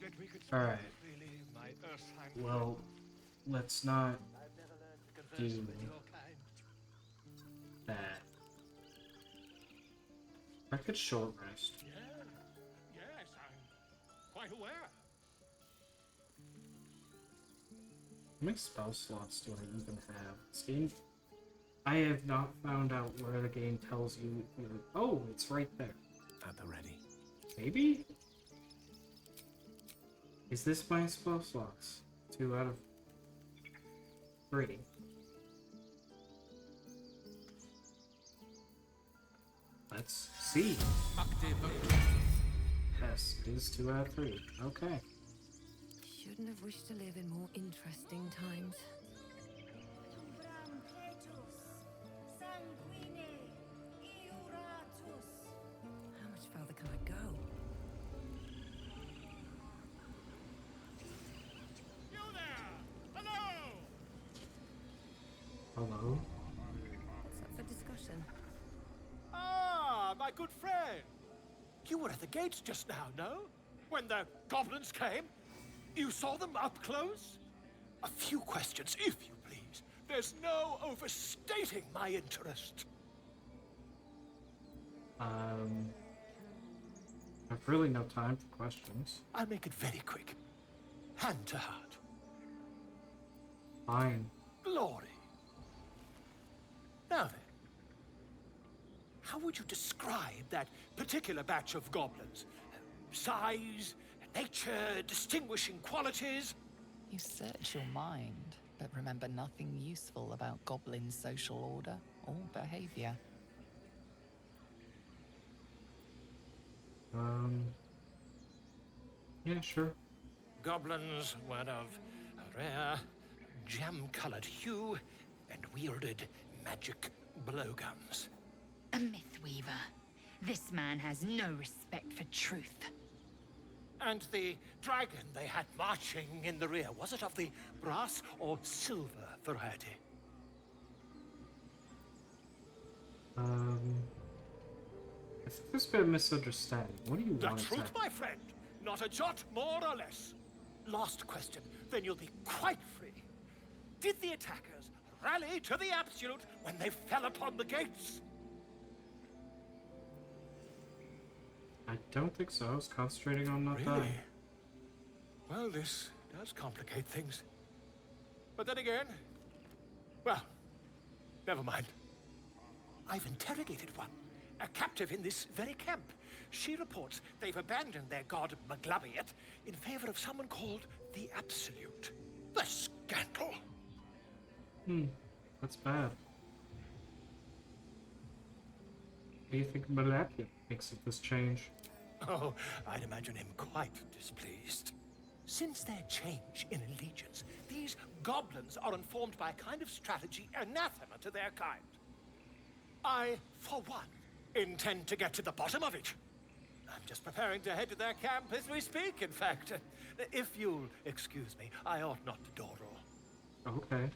that we could Alright, freely, my Earthheim. well, let's not I've never learned to converse do with your kind. that. I could short rest. Yes, I'm quite aware. How many spell slots do I even have? This game, I have not found out where the game tells you. Oh, it's right there. At the ready. Maybe? Is this my spell slots? 2 out of 3. Let's see. Yes, it is 2 out of 3. Okay. Shouldn't have wished to live in more interesting times. How much further can I go? You there! Hello! Hello? What's up for discussion? Ah, my good friend. You were at the gates just now, no? When the goblins came? You saw them up close? A few questions, if you please. There's no overstating my interest. I've really no time for questions. I'll make it very quick. Hand to heart. Fine. Glory. Now then, how would you describe that particular batch of goblins? Size, nature, distinguishing qualities? You search your mind, but remember nothing useful about goblin social order or behavior. Yeah, sure. Goblins were of a rare, jam-colored hue and wielded magic blowguns. A myth weaver. This man has no respect for truth. And the dragon they had marching in the rear, was it of the brass or silver variety? I think there's been a misunderstanding. What do you The want truth, exactly? my friend. Not a jot more or less. Last question, then you'll be quite free. Did the attackers rally to the absolute when they fell upon the gates? I don't think so. I was concentrating on not Really? dying. Well, this does complicate things. But then again, well, never mind. I've interrogated one, a captive in this very camp. She reports they've abandoned their god Maglabiet in favor of someone called the Absolute. The scandal! That's bad. What do you think Malakia thinks of this change? Oh, I'd imagine him quite displeased. Since their change in allegiance, these goblins are informed by a kind of strategy anathema to their kind. I, for one, intend to get to the bottom of it. I'm just preparing to head to their camp as we speak, in fact. If you'll excuse me, I ought not to dawdle. Okay.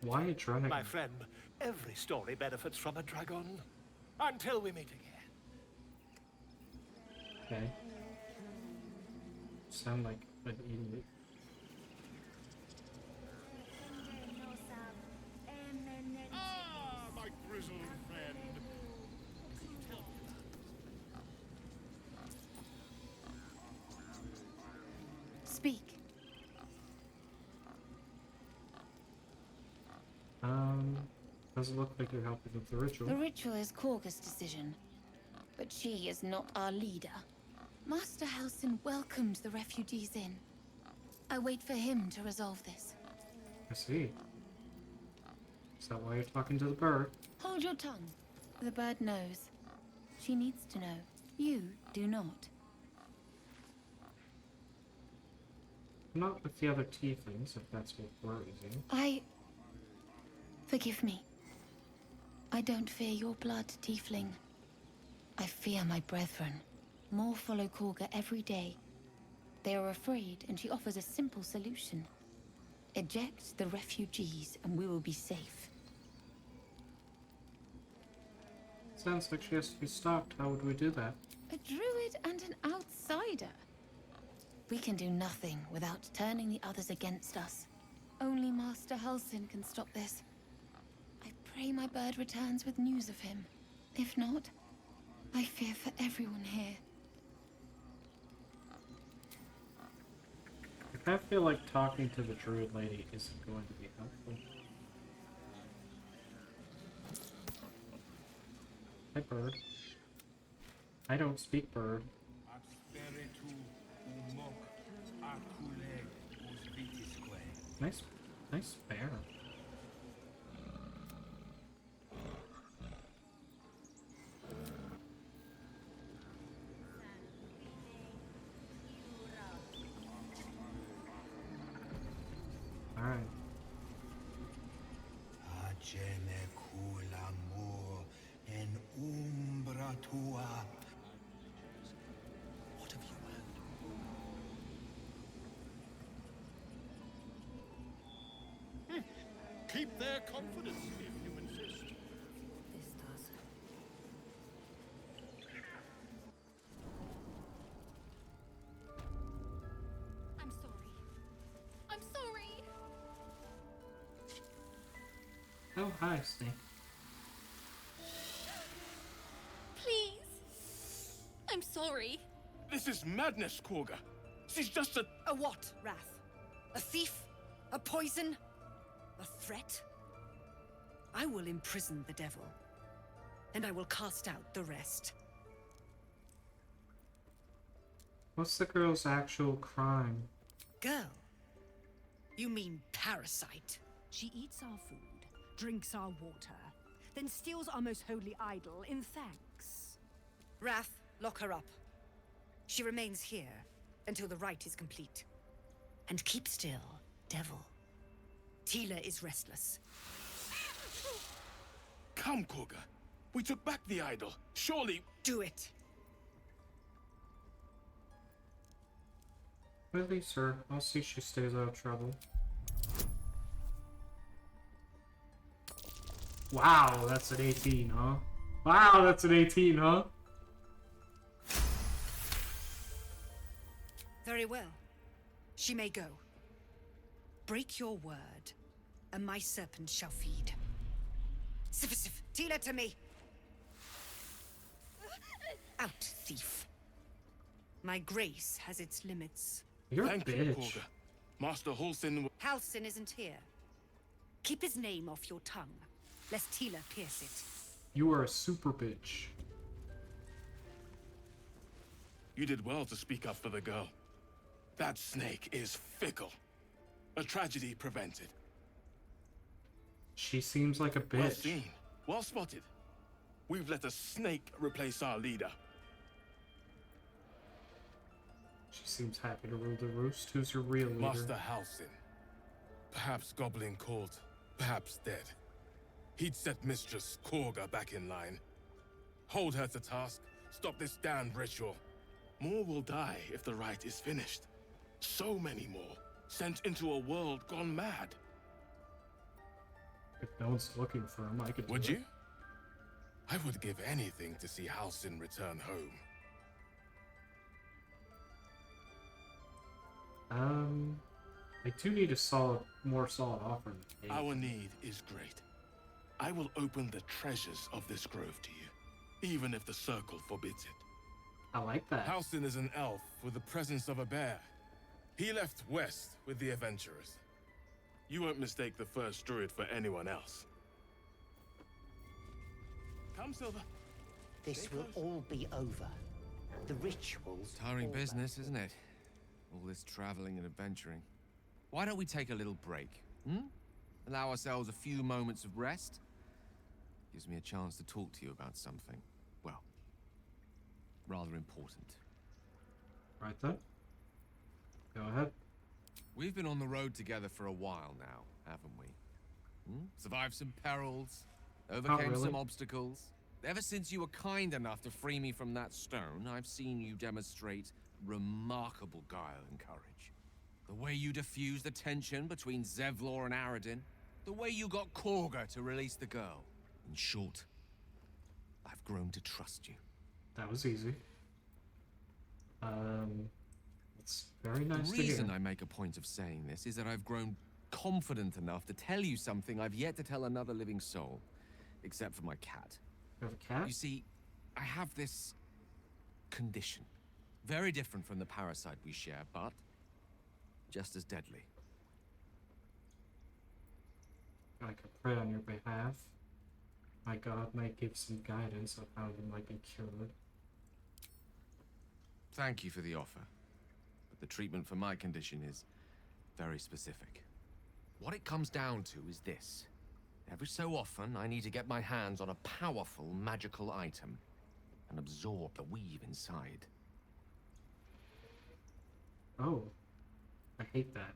Why a dragon? My friend, every story benefits from a dragon. Until we meet again. Okay. Sound like an idiot. Ah, my grizzled friend. Speak. Doesn't look like you're helping with the ritual. The ritual is Korga's decision, but she is not our leader. Master Halsin welcomed the refugees in. I wait for him to resolve this. I see. Is that why you're talking to the bird? Hold your tongue. The bird knows. She needs to know. You do not. Not with the other tieflings, if that's what worries you. Forgive me. I don't fear your blood, tiefling. I fear my brethren. More follow Korga every day. They are afraid, and she offers a simple solution. Eject the refugees, and we will be safe. Sounds like she has to be stopped. How would we do that? A druid and an outsider. We can do nothing without turning the others against us. Only Master Halsin can stop this. I pray my bird returns with news of him. If not, I fear for everyone here. I feel like talking to the druid lady isn't going to be helpful. Hi, bird. I don't speak bird. Nice, nice bear. All right. What have you heard? Keep their confidence if you insist. This does. I'm sorry. I'm sorry. Oh, hi, Snake. Please. I'm sorry. This is madness, Korga. She's just a... A what, Wrath? A thief? A poison? A threat? I will imprison the devil, and I will cast out the rest. What's the girl's actual crime? Girl? You mean parasite? She eats our food, drinks our water, then steals our most holy idol in thanks. Wrath, lock her up. She remains here until the rite is complete. And keep still, devil. Tila is restless. Come, Korga. We took back the idol. Surely... Do it. Release her. I'll see she stays out of trouble. Wow, that's an 18, huh? Wow, that's an 18, huh? Very well. She may go. Break your word, and my serpent shall feed. Sif, Tila to me! Out, thief. My grace has its limits. You're a Thank you, bitch. Korga. Master Halsin... Halsin isn't here. Keep his name off your tongue, lest Tila pierce it. You are a super bitch. You did well to speak up for the girl. That snake is fickle. A tragedy prevented. She seems like a bitch. Well seen. Well spotted. We've let a snake replace our leader. She seems happy to rule the roost. Who's your real leader? Master Halsin. Perhaps Goblin caught, perhaps dead. He'd set Mistress Korga back in line. Hold her to task, stop this damned ritual. More will die if the rite is finished. So many more, sent into a world gone mad. If no one's looking for him, I could do Would it. you? I would give anything to see Halsin return home. I do need a more solid offer than eight. Our need is great. I will open the treasures of this grove to you, even if the circle forbids it. I like that. Halsin is an elf with the presence of a bear. He left west with the adventurers. You won't mistake the first druid for anyone else. Come, Silver. This will all be over. The rituals. Tiring over. business, isn't it? All this traveling and adventuring. Why don't we take a little break? Allow ourselves a few moments of rest? Gives me a chance to talk to you about something, well, rather important. Right then. Go ahead. We've been on the road together for a while now, haven't we? Survived some perils, overcame really. some obstacles. Ever since you were kind enough to free me from that stone, I've seen you demonstrate remarkable guile and courage. The way you diffused the tension between Zevlor and Aradin. The way you got Korga to release the girl. In short, I've grown to trust you. That was easy. It's very nice The to hear. reason I make a point of saying this is that I've grown confident enough to tell you something I've yet to tell another living soul, except for my cat. You have a cat? You see, I have this condition. Very different from the parasite we share, but just as deadly. I could pray on your behalf. My God might give some guidance on how you might be cured. Thank you for the offer, but the treatment for my condition is very specific. What it comes down to is this. Every so often, I need to get my hands on a powerful magical item and absorb the weave inside. Oh, I hate that.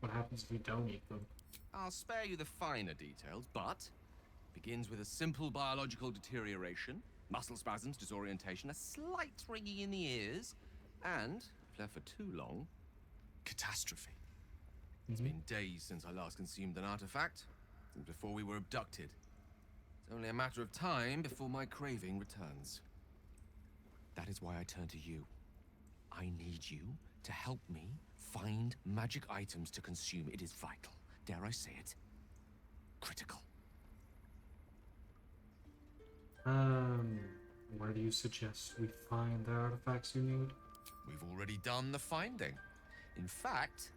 What happens if you don't eat them? I'll spare you the finer details, but it begins with a simple biological deterioration, muscle spasms, disorientation, a slight ringing in the ears, and, if left for too long, catastrophe. It's been days since I last consumed an artifact, since before we were abducted. It's only a matter of time before my craving returns. That is why I turn to you. I need you to help me find magic items to consume. It is vital. Dare I say it? Critical. Where do you suggest we find the artifacts you need? We've already done the finding. In fact,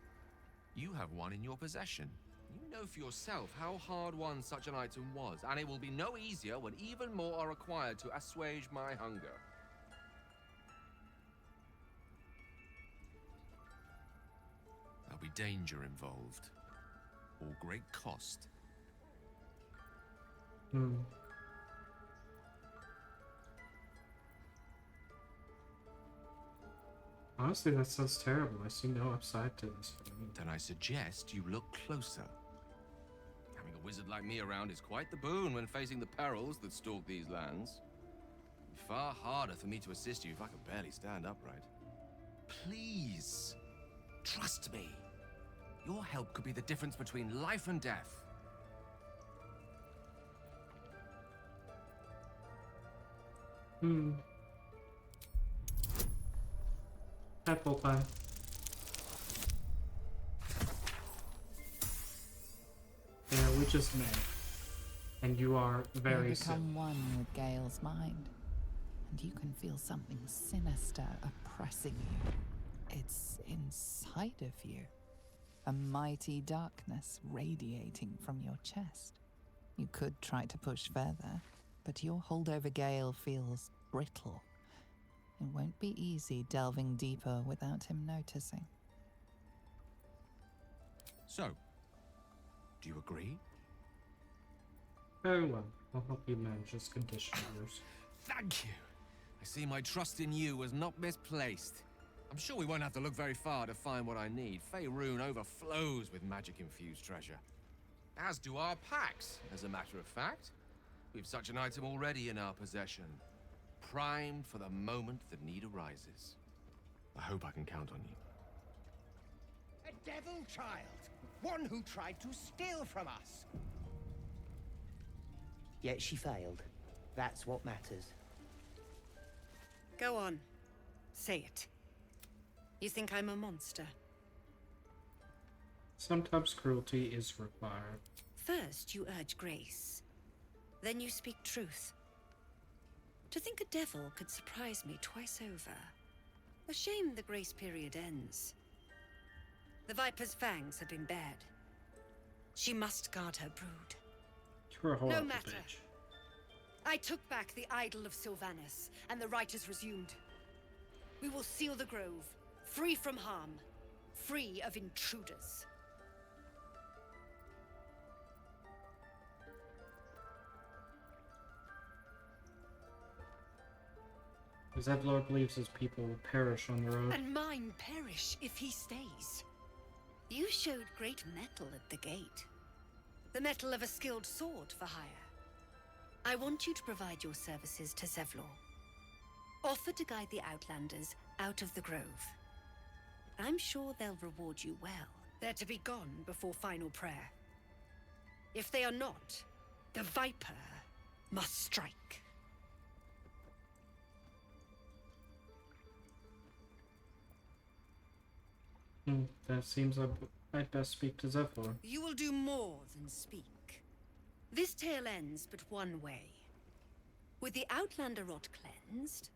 you have one in your possession. You know for yourself how hard-won such an item was, and it will be no easier when even more are required to assuage my hunger. There'll be danger involved, or great cost. Honestly, that sounds terrible. I see no upside to this for me. Then I suggest you look closer. Having a wizard like me around is quite the boon when facing the perils that stalk these lands. It'd be far harder for me to assist you if I could barely stand upright. Please, trust me. Your help could be the difference between life and death. Apple pie. Yeah, we just met. And you are very You sick. become one with Gale's mind, and you can feel something sinister oppressing you. It's inside of you. A mighty darkness radiating from your chest. You could try to push further, but your hold over Gale feels brittle. It won't be easy delving deeper without him noticing. So, do you agree? Very well. I'll help you manage this condition of yours. Thank you. I see my trust in you was not misplaced. I'm sure we won't have to look very far to find what I need. Faerun overflows with magic-infused treasure. As do our packs, as a matter of fact. We've such an item already in our possession. Primed for the moment the need arises. I hope I can count on you. A devil child! One who tried to steal from us! Yet she failed. That's what matters. Go on. Say it. You think I'm a monster? Sometimes cruelty is required. First, you urge grace. Then you speak truth. To think a devil could surprise me twice over. A shame the grace period ends. The Viper's fangs have been bared. She must guard her brood. You're a horrible No matter. bitch. I took back the idol of Sylvanas, and the rite is resumed. We will seal the grove, free from harm, free of intruders. Zevlor believes his people will perish on the road. And mine perish if he stays. You showed great mettle at the gate. The mettle of a skilled sword for hire. I want you to provide your services to Zevlor. Offer to guide the Outlanders out of the grove. I'm sure they'll reward you well. They're to be gone before final prayer. If they are not, The Viper must strike. That seems like I'd best speak to Zephyr. You will do more than speak. This tale ends but one way. With the Outlander rot cleansed,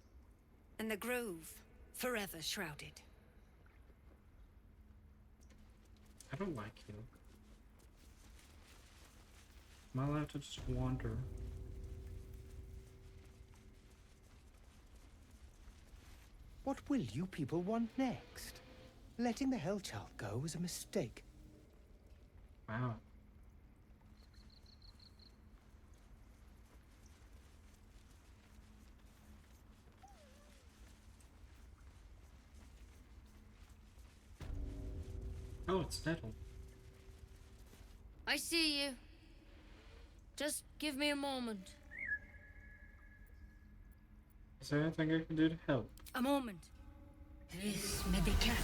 and the grove forever shrouded. I don't like you. Am I allowed to just wander? What will you people want next? Letting the Hellchild go was a mistake. Wow. Oh, it's Nettle. I see you. Just give me a moment. Is there anything I can do to help? A moment. This may be challenging.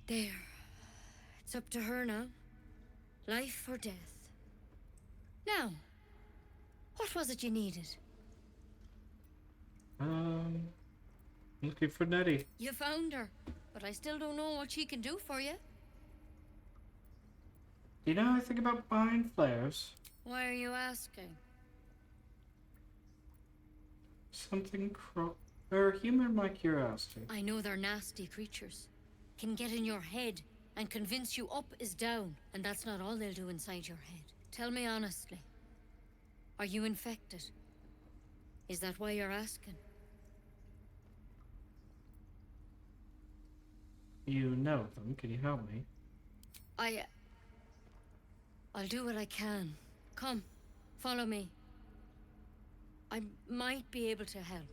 There. It's up to her now. Life or death. Now, what was it you needed? Looking for Nettie. You found her, but I still don't know what she can do for you. Do you know anything about mind flares? Why are you asking? Something or humor my curiosity. I know they're nasty creatures. Can get in your head and convince you up is down, and that's not all they'll do inside your head. Tell me honestly, are you infected? Is that why you're asking? You know them. Can you help me? I'll do what I can. Come, follow me. I might be able to help.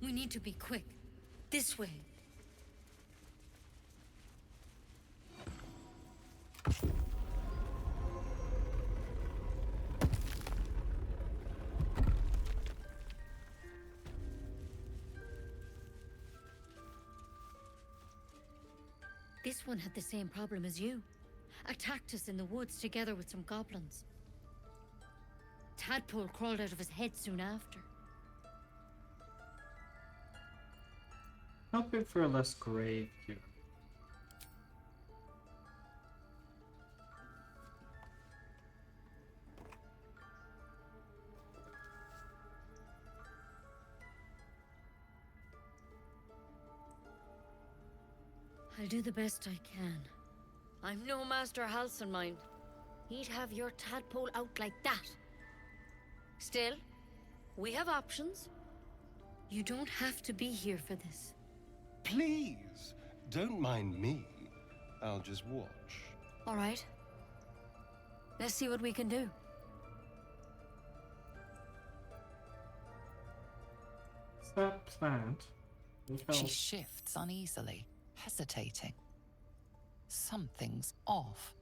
We need to be quick. This way. This one had the same problem as you. Attacked us in the woods together with some goblins. Tadpole crawled out of his head soon after. Hoping for a less grave cure. I'll do the best I can. I'm no Master Halcyon, mind. He'd have your tadpole out like that. Still, we have options. You don't have to be here for this. Please, don't mind me. I'll just watch. All right. Let's see what we can do. Is that plant? She shifts uneasily, hesitating. Something's off.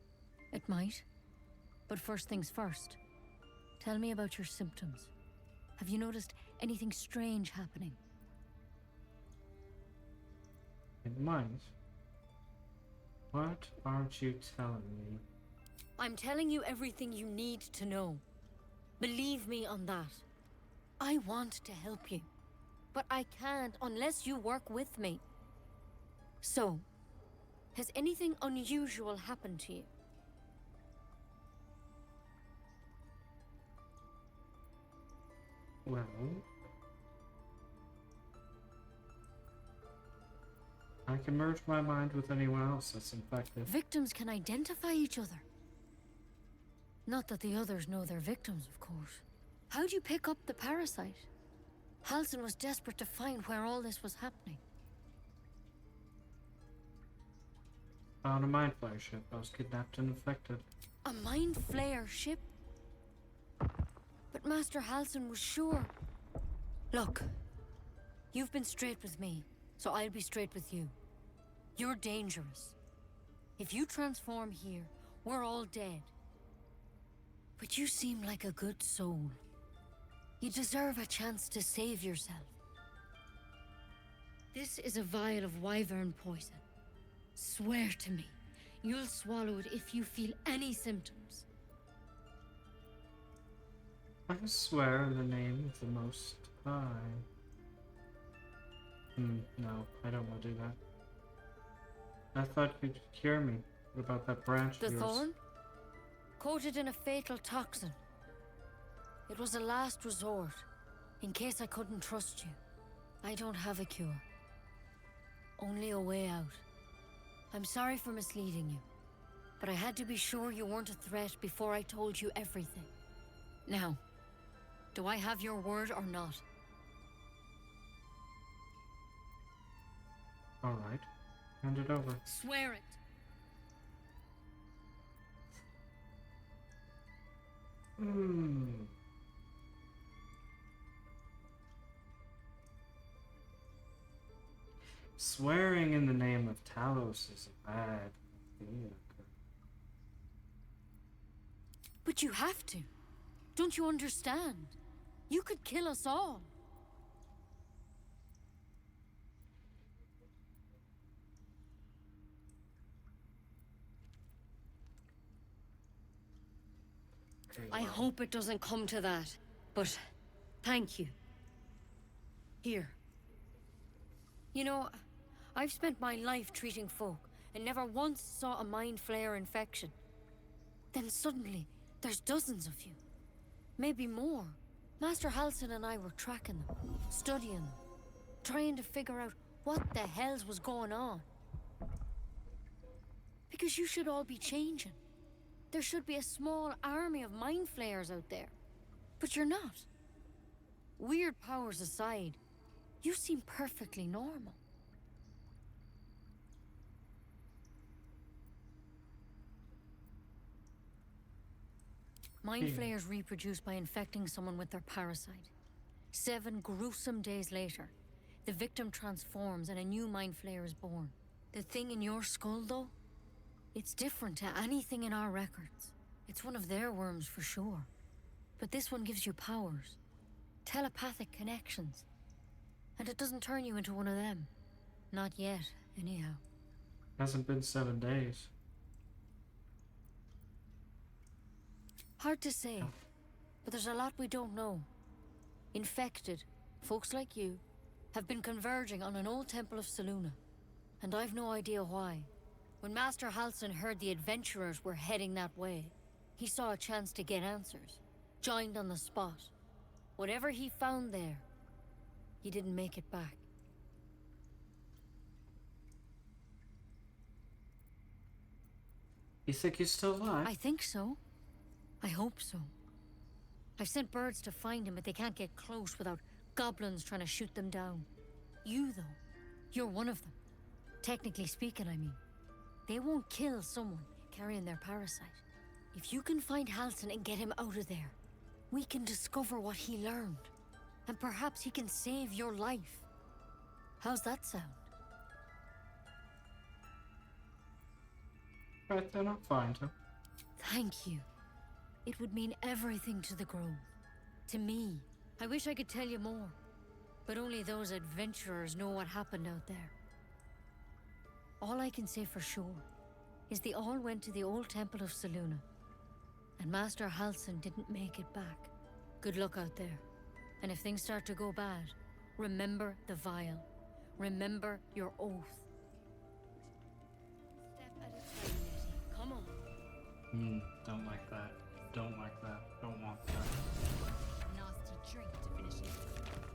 It might. But first things first. Tell me about your symptoms. Have you noticed anything strange happening? It might. What aren't you telling me? I'm telling you everything you need to know. Believe me on that. I want to help you, but I can't unless you work with me. So, has anything unusual happened to you? Well, I can merge my mind with anyone else that's infected. Victims can identify each other. Not that the others know they're victims, of course. How'd you pick up the parasite? Halcyon was desperate to find where all this was happening. On a mind flare ship, I was kidnapped and infected. A mind flare ship? But Master Halcyon was sure. Look, you've been straight with me, so I'll be straight with you. You're dangerous. If you transform here, we're all dead. But you seem like a good soul. You deserve a chance to save yourself. This is a vial of wyvern poison. Swear to me, you'll swallow it if you feel any symptoms. I swear in the name of the Most High. No, I don't want to do that. I thought you'd cure me. What about that branch The of yours? thorn? Coated in a fatal toxin. It was a last resort, in case I couldn't trust you. I don't have a cure. Only a way out. I'm sorry for misleading you, but I had to be sure you weren't a threat before I told you everything. Now, do I have your word or not? Alright. Hand it over. Swear it. Swearing in the name of Talos is a bad idea. But you have to. Don't you understand? You could kill us all. I hope it doesn't come to that, but thank you. Here. You know, I've spent my life treating folk and never once saw a mind flayer infection. Then suddenly, there's dozens of you. Maybe more. Master Halsin and I were tracking them, studying them, trying to figure out what the hells was going on. Because you should all be changing. There should be a small army of mind flayers out there. But you're not. Weird powers aside, you seem perfectly normal. Mind flayers reproduce by infecting someone with their parasite. 7 gruesome days later, the victim transforms and a new mind flayer is born. The thing in your skull, though? It's different to anything in our records. It's one of their worms for sure. But this one gives you powers. Telepathic connections. And it doesn't turn you into one of them. Not yet, anyhow. Hasn't been 7 days. Hard to say. But there's a lot we don't know. Infected, folks like you, have been converging on an old temple of Selûne. And I've no idea why. When Master Halsin heard the adventurers were heading that way, he saw a chance to get answers. Joined on the spot. Whatever he found there, he didn't make it back. You think he's still alive? I think so. I hope so. I've sent birds to find him, but they can't get close without goblins trying to shoot them down. You, though, you're one of them. Technically speaking, I mean. They won't kill someone carrying their parasite. If you can find Halsin and get him out of there, we can discover what he learned. And perhaps he can save your life. How's that sound? Right then, I'll find him. Thank you. It would mean everything to the Grove. To me. I wish I could tell you more. But only those adventurers know what happened out there. All I can say for sure is they all went to the old temple of Selûne. And Master Halsin didn't make it back. Good luck out there. And if things start to go bad, remember the vial. Remember your oath. Step at a time, Nettie. Come on. Don't like that. Don't like that. Don't want that. Nasty drink to finish it.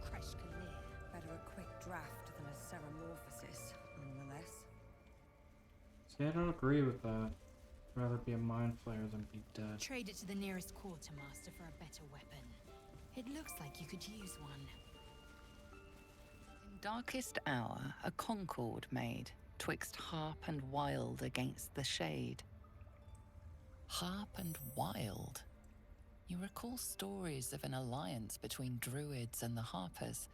Crash clear. Better a quick draft than a ceramorphosis, nonetheless. See, I don't agree with that. I'd rather be a mind flayer than be dead. Trade it to the nearest quartermaster for a better weapon. It looks like you could use one. In darkest hour, a concord made, twixt harp and wild against the shade. Harp and wild? You recall stories of an alliance between druids and the harpers,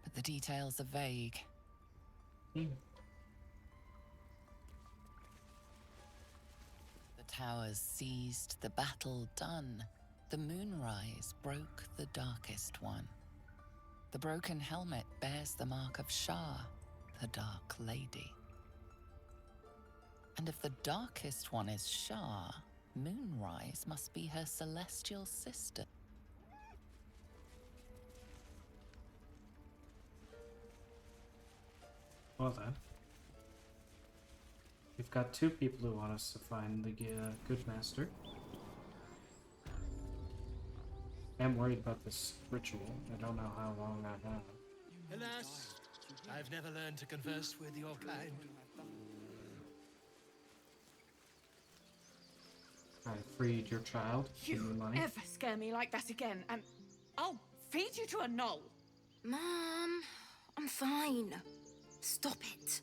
but the details are vague. The towers seized, the battle done. The moonrise broke the darkest one. The broken helmet bears the mark of Shah, the Dark Lady. And if the darkest one is Shah, Moonrise must be her celestial sister. Well then. We've got two people who want us to find the good master. I'm worried about this ritual. I don't know how long I have. Alas, I've never learned to converse with your kind. I freed your child. Give me money. Ever scare me like that again, and I'll feed you to a knoll. Mom, I'm fine. Stop it.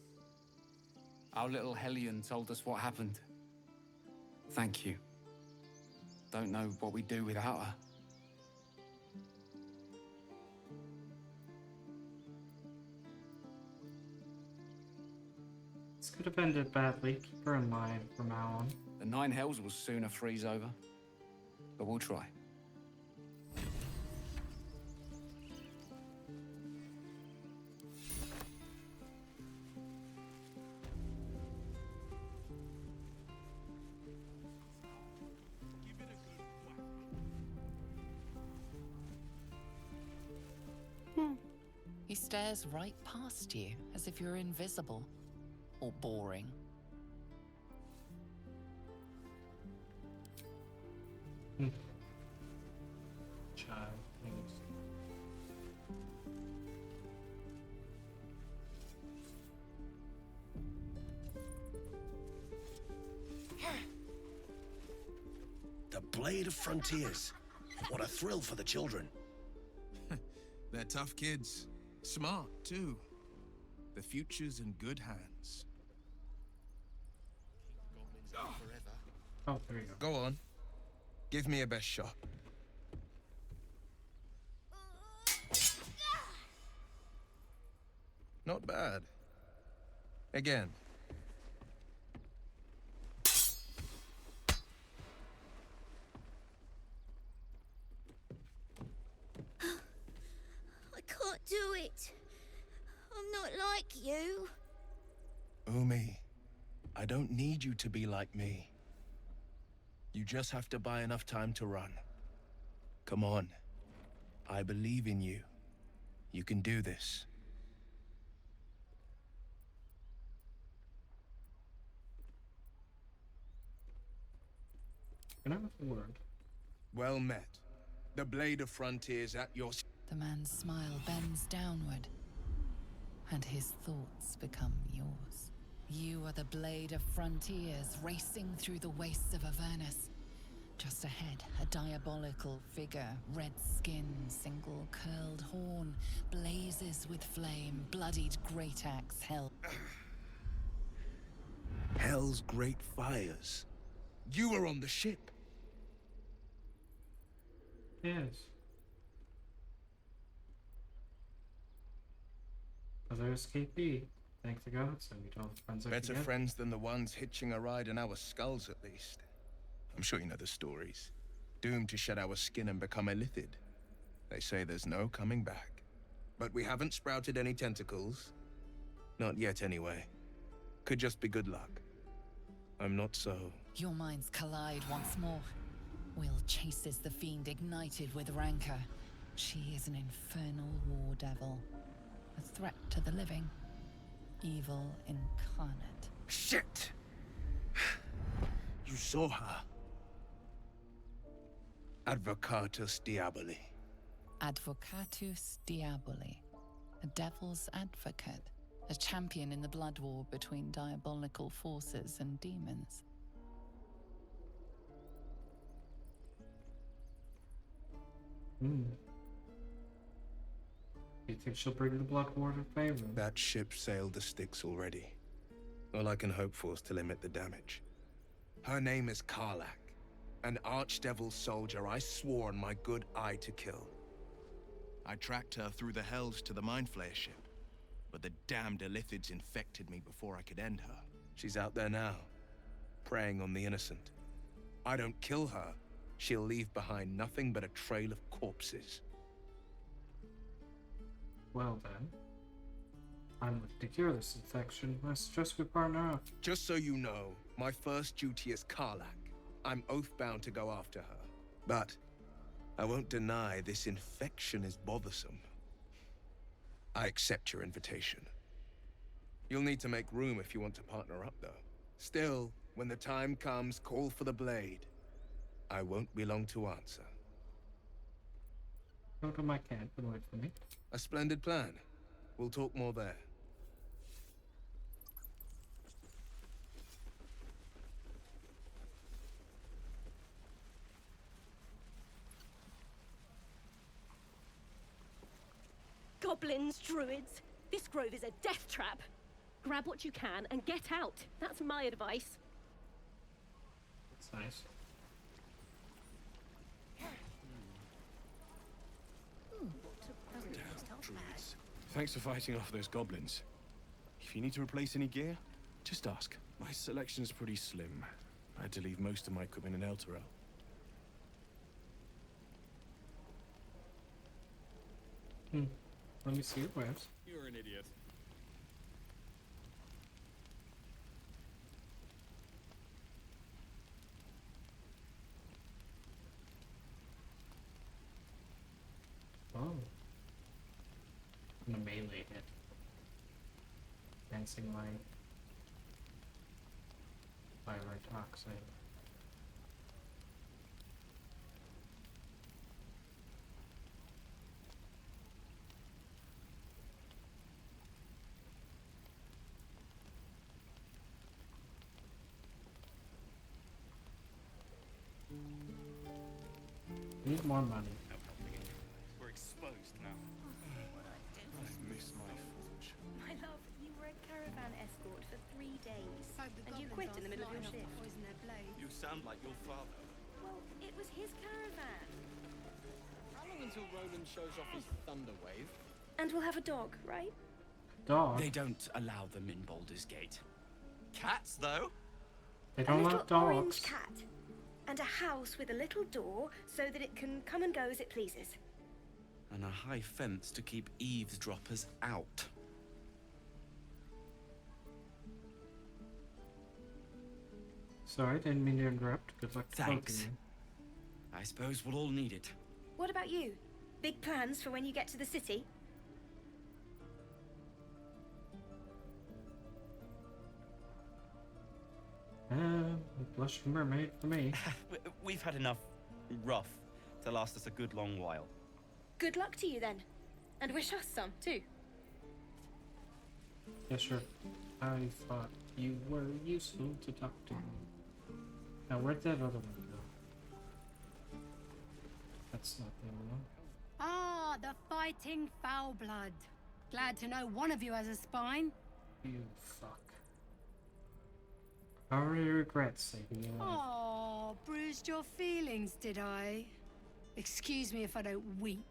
Our little Hellion told us what happened. Thank you. Don't know what we'd do without her. This could have ended badly. Keep her in mind from now on. The Nine Hells will sooner freeze over. But we'll try. He stares right past you, as if you're invisible. Or boring. Child, things. The Blade of Frontiers. What a thrill for the children. They're tough kids. Smart, too. The future's in good hands. Oh, there you go. Go on. Give me your best shot. Not bad. Again. I can't do it. I'm not like you. Umi, I don't need you to be like me. You just have to buy enough time to run. Come on. I believe in you. You can do this. Can I have a word? Well met. The Blade of Frontiers at your... The man's smile bends downward, and his thoughts become yours. You are the Blade of Frontiers, racing through the wastes of Avernus. Just ahead, a diabolical figure, red skin, single curled horn, blazes with flame, bloodied great axe held. Hell's great fires. You were on the ship. Yes. Other escapee. Thank the gods, so we don't friends Better friends than the ones hitching a ride in our skulls, at least. I'm sure you know the stories. Doomed to shed our skin and become illithid. They say there's no coming back. But we haven't sprouted any tentacles. Not yet, anyway. Could just be good luck. I'm not so... Your minds collide once more. Will chases the fiend ignited with rancor. She is an infernal war devil. A threat to the living. Evil incarnate. Shit! You saw her. Advocatus Diaboli. Advocatus Diaboli. A devil's advocate. A champion in the blood war between diabolical forces and demons. Do you think she'll bring the blood war to favor? That ship sailed the Styx already. All I can hope for is to limit the damage. Her name is Karlach, an archdevil soldier I swore on my good eye to kill. I tracked her through the hells to the Mind Flayer ship, but the damned Illithids infected me before I could end her. She's out there now, preying on the innocent. I don't kill her, she'll leave behind nothing but a trail of corpses. Well then, I'm looking to cure this infection. I suggest we partner up. Just so you know, My first duty is Karlak. I'm oath-bound to go after her. But I won't deny this infection is bothersome. I accept your invitation. You'll need to make room if you want to partner up, though. Still, when the time comes, call for the blade. I won't be long to answer. Go to my camp and wait for me. A splendid plan. We'll talk more there. Goblins, druids. This grove is a death trap. Grab what you can and get out. That's my advice. That's nice. Druids. Thanks for fighting off those goblins. If you need to replace any gear, just ask. My selection's pretty slim. I had to leave most of my equipment in Elturel. Let me see your wares. You're an idiot. Oh. I'm gonna melee hit. Dancing light. Pyrite oxide. Need more money. We're exposed now. I miss my forge. My love, you were a caravan escort for 3 days. And you quit in the middle of your shift. You sound like your father. Well, it was his caravan. How long until Roland shows off his thunder wave? And we'll have a dog, right? Dog? They don't allow them in Baldur's Gate. Cats, though? They A don't little let dogs. orange cat. And a house with a little door so that it can come and go as it pleases. And a high fence to keep eavesdroppers out. Sorry, didn't mean to interrupt. Good luck Thanks. cloaking I suppose we'll all need it. What about you? Big plans for when you get to the city? Blushing mermaid for me. We've had enough rough to last us a good long while. Good luck to you then. And wish us some, too. Yeah, sure. I thought you were useful to talk to. Now, where'd that other one go? That's not the other one. Ah, the fighting foul blood. Glad to know one of you has a spine. You fuck. I already regret saving you. Oh, bruised your feelings, did I? Excuse me if I don't weep,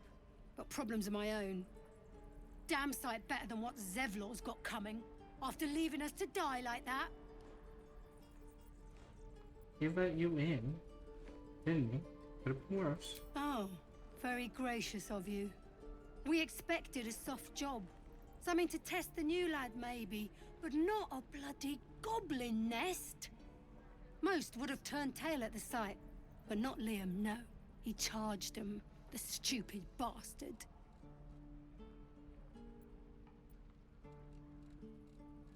but problems of my own. Damn sight better than what Zevlor's got coming, after leaving us to die like that. He let you in, didn't he? Could have been worse. Oh, very gracious of you. We expected a soft job. Something to test the new lad, maybe, but not a bloody goblin nest. Most would have turned tail at the sight, but not Liam, no. He charged him, the stupid bastard.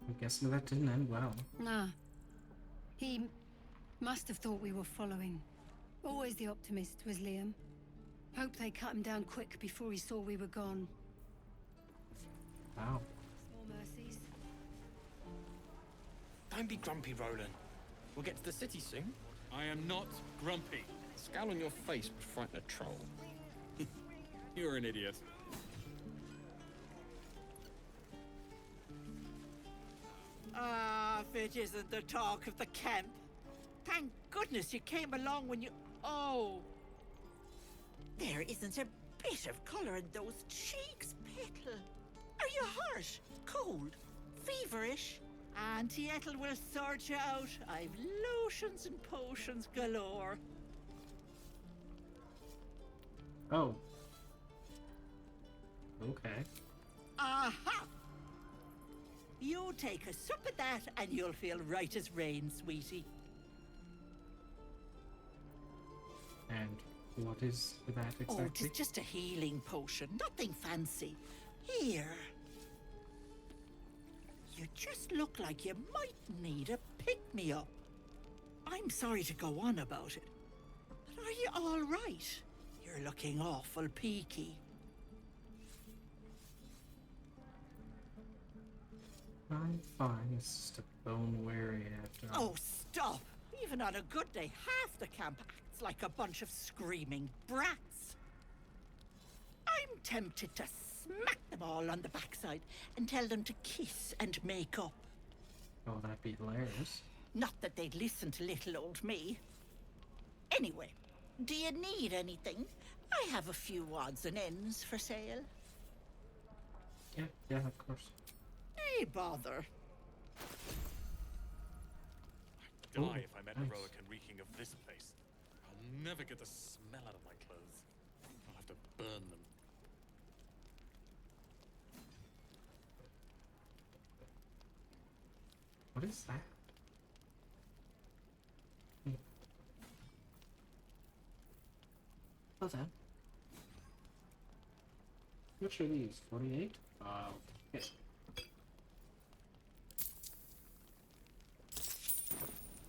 I'm guessing that didn't end well. Nah. He must have thought we were following. Always the optimist was Liam. Hope they cut him down quick before he saw we were gone. Wow. Small mercies. Don't be grumpy, Roland. We'll get to the city soon. I am not grumpy. A scowl on your face would frighten a troll. You're an idiot. Ah, if it isn't the talk of the camp. Thank goodness you came along when you... Oh! There isn't a bit of colour in those cheeks, Petal. Are you hurt? Cold? Feverish? Auntie Ethel will sort you out. I've lotions and potions galore. Oh. Okay. Aha! You take a sup of that and you'll feel right as rain, sweetie. And what is that Oh, exactly? it's just a healing potion, nothing fancy. Here. You just look like you might need a pick-me-up. I'm sorry to go on about it, but are you all right? You're looking awful peaky. I'm fine. It's just a bone weary after all. Oh, stop! Even on a good day, half the camp acts like a bunch of screaming brats. I'm tempted to smack them all on the backside and tell them to kiss and make up. Oh, that'd be hilarious. Not that they'd listen to little old me. Anyway, do you need anything? I have a few odds and ends for sale. Yeah, of course. Hey, bother. Die Ooh, if I met nice. Heroic and reeking of this place. I'll never get the smell out of my clothes. I'll have to burn them. What is that? What's that? Which are these? 48? Okay.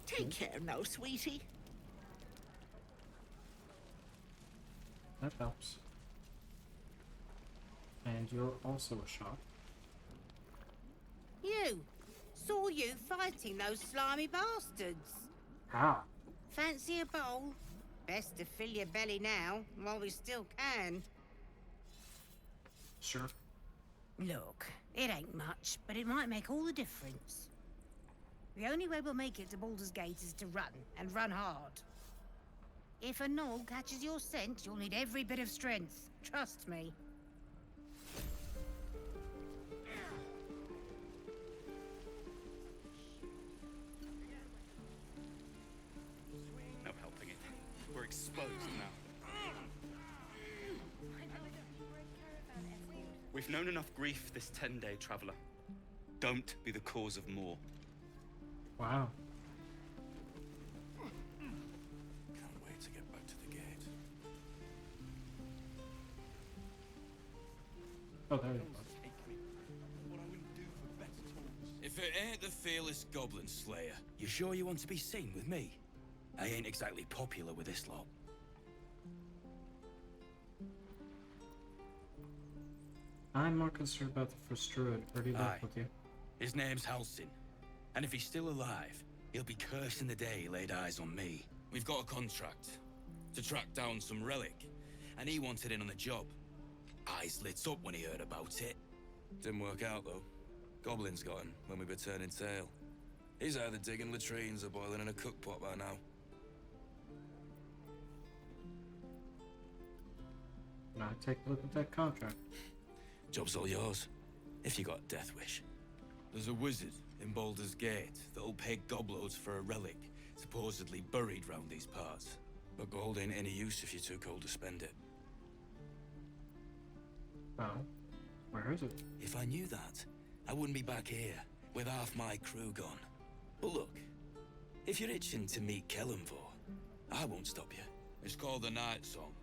Take care now, sweetie. That helps. And you're also a shot. You! Saw you fighting those slimy bastards. How? Fancy a bowl? Best to fill your belly now, while we still can. Sure. Look, it ain't much, but it might make all the difference. The only way we'll make it to Baldur's Gate is to run, and run hard. If a gnoll catches your scent, you'll need every bit of strength. Trust me. No helping it. We're exposed now. We've known enough grief this 10-day traveler. Don't be the cause of more. Wow. Can't wait to get back to the gate. Oh, there you go. If it ain't the fearless goblin slayer, you sure you want to be seen with me? I ain't exactly popular with this lot. I'm more concerned about the first druid. Where do you Aye. live with you? His name's Halsin, and if he's still alive, he'll be cursing the day he laid eyes on me. We've got a contract to track down some relic, and he wanted in on the job. Eyes lit up when he heard about it. Didn't work out, though. Goblins got him when we were turning tail. He's either digging latrines or boiling in a cookpot by now. Now take a look at that contract. Job's all yours, if you got a death wish. There's a wizard in Baldur's Gate that'll pay gobloads for a relic, supposedly buried round these parts. But gold ain't any use if you're too cold to spend it. Well, where is it? If I knew that, I wouldn't be back here, with half my crew gone. But look, if you're itching to meet Kellenvor, I won't stop you. It's called the Night Song.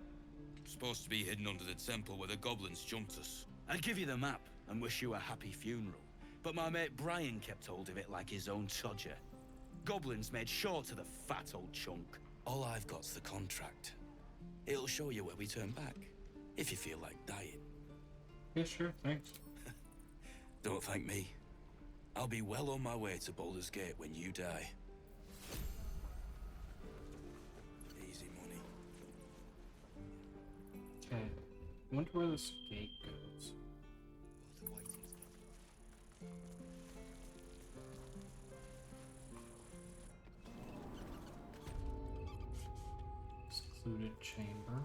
Supposed to be hidden under the temple where the goblins jumped us. I'd give you the map and wish you a happy funeral, but my mate Brian kept hold of it like his own Todger. Goblins made short to the fat old chunk. All I've got's the contract. It'll show you where we turn back, if you feel like dying. Yeah, sure, thanks. Don't thank me. I'll be well on my way to Baldur's Gate when you die. Easy money. Okay. I wonder where this gate goes. Secluded chamber.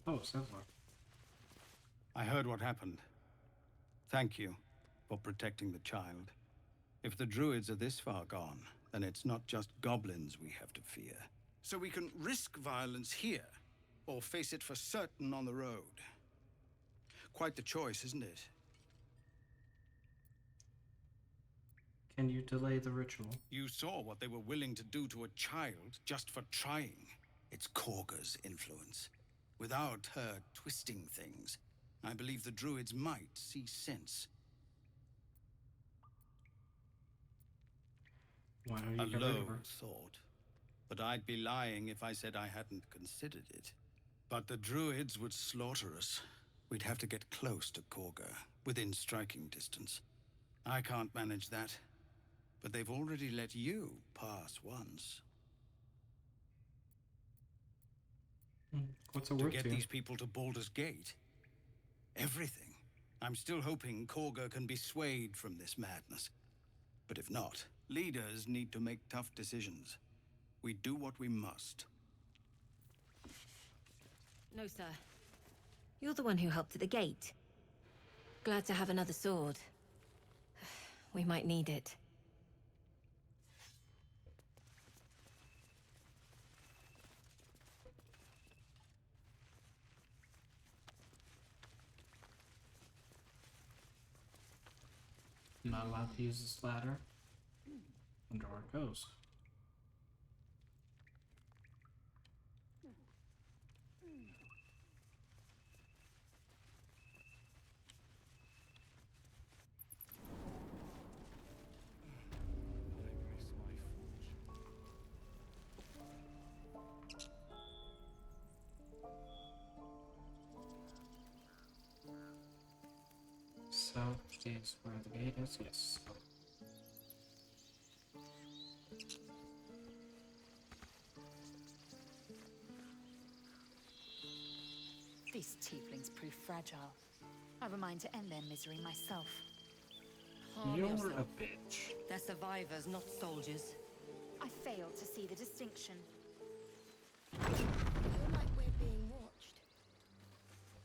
Oh, Settler. I heard what happened. Thank you for protecting the child. If the druids are this far gone, then it's not just goblins we have to fear. So we can risk violence here, or face it for certain on the road. Quite the choice, isn't it? Can you delay the ritual? You saw what they were willing to do to a child just for trying. It's Korga's influence. Without her twisting things, I believe the druids might see sense. Why don't you A get rid of low her? thought. But I'd be lying if I said I hadn't considered it. But the druids would slaughter us. We'd have to get close to Korga, within striking distance. I can't manage that. But they've already let you pass once. What's it To worth get to you? these people to Baldur's Gate? Everything. I'm still hoping Korga can be swayed from this madness. But if not, leaders need to make tough decisions. We do what we must. No, sir. You're the one who helped at the gate. Glad to have another sword. We might need it. I'm not allowed to use this ladder. Wonder where it goes. South is where the gate is, yes. These tieflings prove fragile. I have a mind to end their misery myself. You're a bitch. They're survivors, not soldiers. I fail to see the distinction. Feel like we're being watched.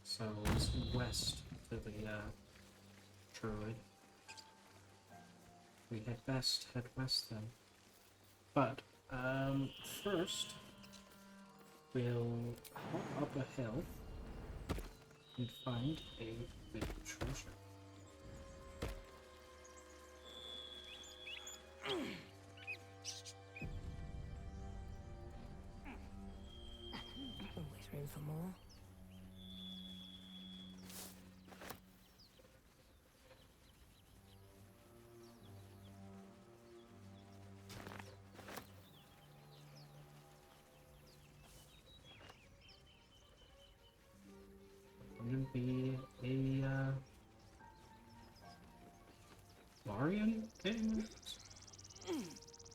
So it's west to the druid. We had best head west then. But first we'll hop up a hill and find a big treasure. Always room for more. Wouldn't be a Larian thing?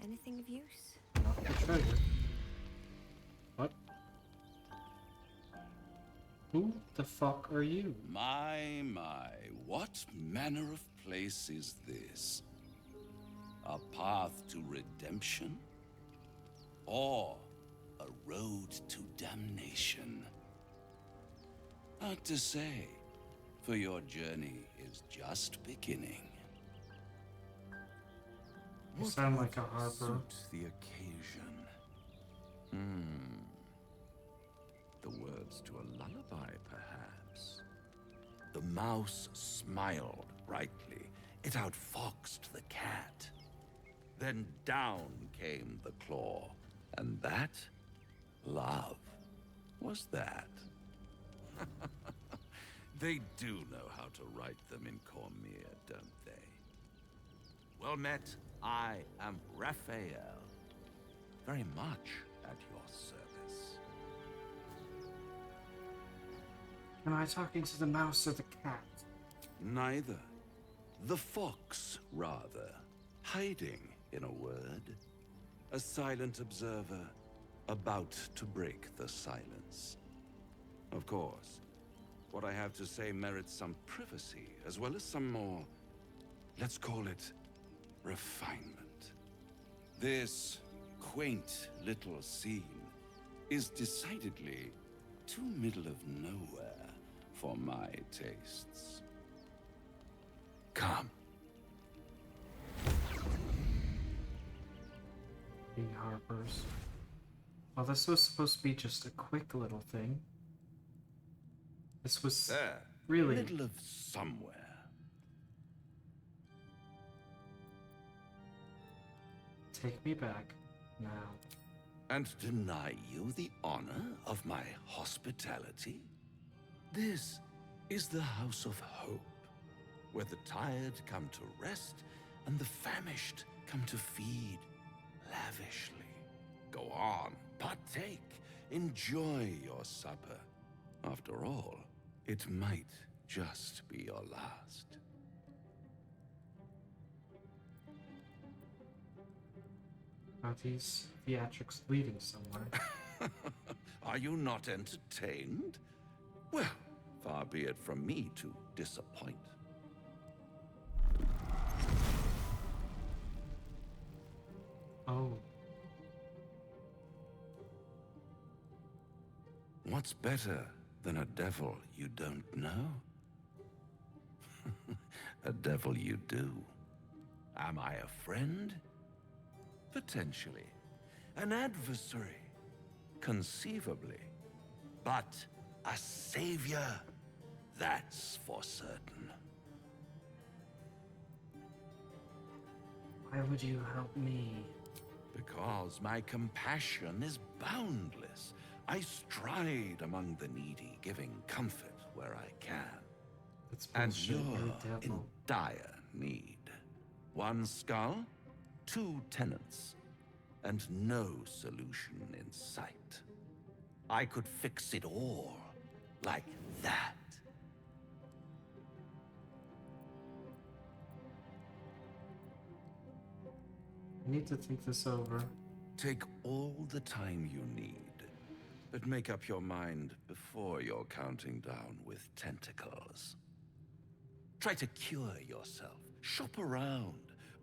Anything of use? Not the treasure. What? Who the fuck are you? My, what manner of place is this? A path to redemption? Or a road to damnation? Hard to say, for your journey is just beginning. You sound like a harper. Suit the occasion. The words to a lullaby, perhaps. The mouse smiled brightly. It outfoxed the cat. Then down came the claw. And that, love, was that. They do know how to write them in Cormier, don't they? Well met, I am Raphael. Very much at your service. Am I talking to the mouse or the cat? Neither. The fox, rather. Hiding, in a word. A silent observer, about to break the silence. Of course, what I have to say merits some privacy, as well as some more, let's call it, refinement. This quaint little scene is decidedly too middle of nowhere for my tastes. Come. The harpers. Oh, this was supposed to be just a quick little thing. This was There. Really? Middle of somewhere. Take me back now. And deny you the honor of my hospitality? This is the House of Hope, where the tired come to rest and the famished come to feed lavishly. Go on, partake, enjoy your supper. After all, it might just be your last. Are these theatrics leading somewhere? Are you not entertained? Well, far be it from me to disappoint. Oh. What's better than a devil you don't know? A devil you do. Am I a friend? Potentially. An adversary? Conceivably. But a savior? That's for certain. Why would you help me? Because my compassion is boundless. I stride among the needy, giving comfort where I can. That's And bullshit, you're you're a in devil. dire need. 1 skull, 2 tenants, and no solution in sight. I could fix it all, like that. I need to think this over. Take all the time you need, but make up your mind before you're counting down with tentacles. Try to cure yourself. Shop around.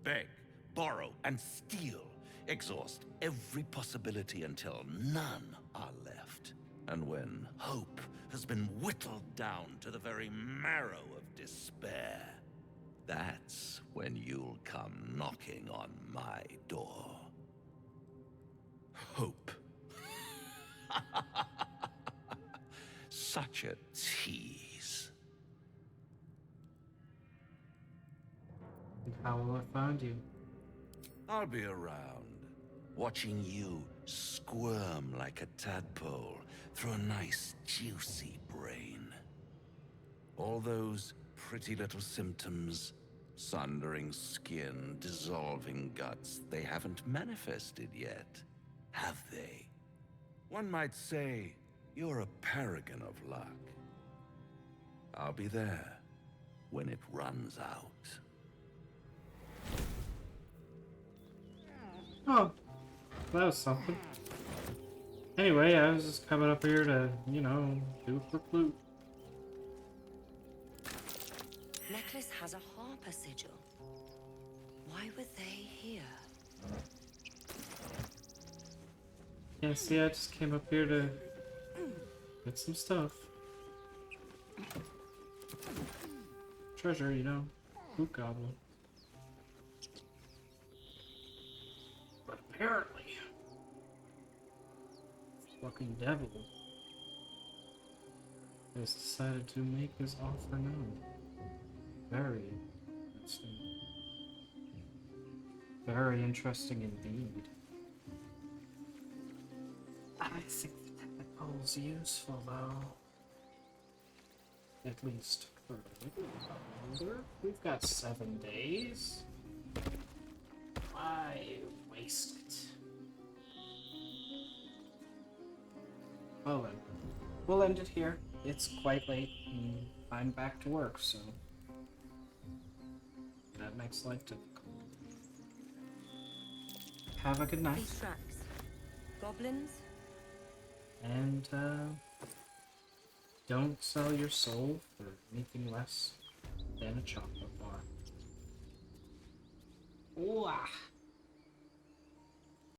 Beg, borrow, and steal. Exhaust every possibility until none are left. And when hope has been whittled down to the very marrow of despair, that's when you'll come knocking on my door. Hope. Such a tease. And how will I find you? I'll be around, watching you squirm like a tadpole through a nice, juicy brain. All those pretty little symptoms, sundering skin, dissolving guts, they haven't manifested yet, have they? One might say you're a paragon of luck. I'll be there when it runs out. Oh, that was something. Anyway, I was just coming up here to, you know, do a quick loot. Necklace has a Harper sigil. Why were they here? Yeah, see, I just came up here to get some stuff. Treasure, you know. Boot goblin. But apparently, fucking devil has decided to make his offer known. Very interesting. Very interesting indeed. I think the tentacle's useful, though. At least for Baldur. We've got 7 days. Why waste it? Well then, we'll end it here. It's quite late, and I'm back to work, so that makes life difficult. Have a good night. These tracks. Goblins? And, don't sell your soul for anything less than a chocolate bar. Ooh, ah.